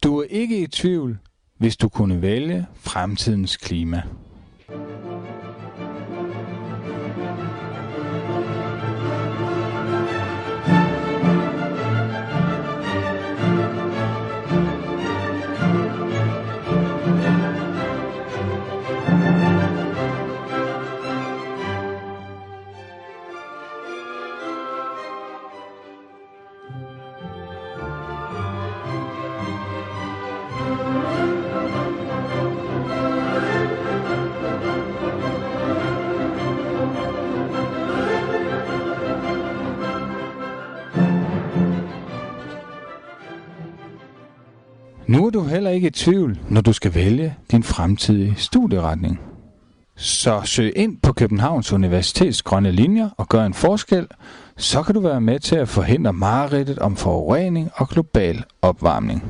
Du er ikke i tvivl, hvis du kunne vælge fremtidens klima. Nu er du heller ikke i tvivl, når du skal vælge din fremtidige studieretning. Så søg ind på Københavns Universitets grønne linjer og gør en forskel, så kan du være med til at forhindre mareridtet om forurening og global opvarmning.